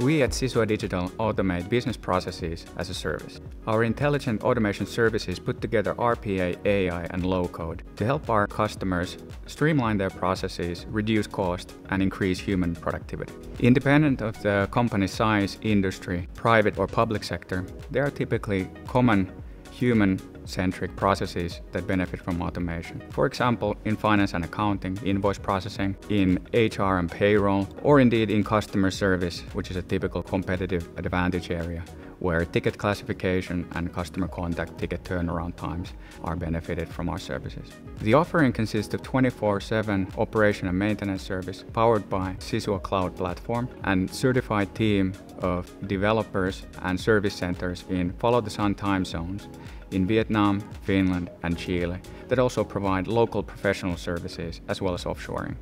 We at Sisua Digital automate business processes as a service. Our intelligent automation services put together RPA, AI, and low-code to help our customers streamline their processes, reduce cost, and increase human productivity. Independent of the company's size, industry, private or public sector, there are typically common human-centric processes that benefit from automation. For example, in finance and accounting, invoice processing, in HR and payroll, or indeed in customer service, which is a typical competitive advantage area, where ticket classification and customer contact ticket turnaround times are benefited from our services. The offering consists of 24/7 operation and maintenance service powered by Sisua Cloud Platform and certified team of developers and service centers in follow-the-sun time zones in Vietnam, Finland, and Chile that also provide local professional services as well as offshoring.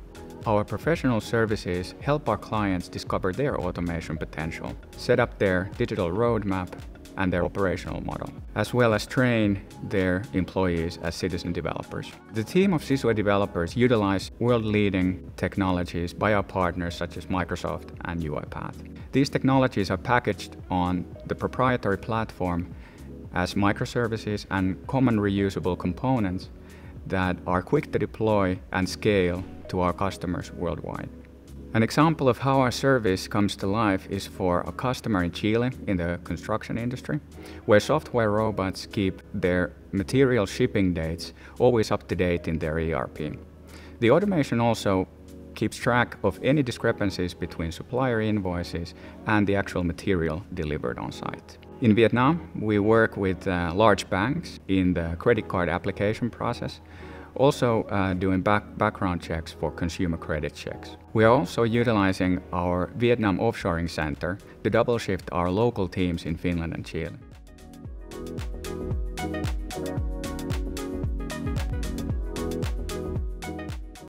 Our professional services help our clients discover their automation potential, set up their digital roadmap and their operational model, as well as train their employees as citizen developers. The team of Sisua developers utilize world-leading technologies by our partners such as Microsoft and UiPath. These technologies are packaged on the proprietary platform as microservices and common reusable components that are quick to deploy and scale to our customers worldwide. An example of how our service comes to life is for a customer in Chile in the construction industry, where software robots keep their material shipping dates always up to date in their ERP. The automation also keeps track of any discrepancies between supplier invoices and the actual material delivered on site. In Vietnam, we work with large banks in the credit card application process, also doing background checks for consumer credit checks. We are also utilizing our Vietnam offshoring center to double shift our local teams in Finland and Chile.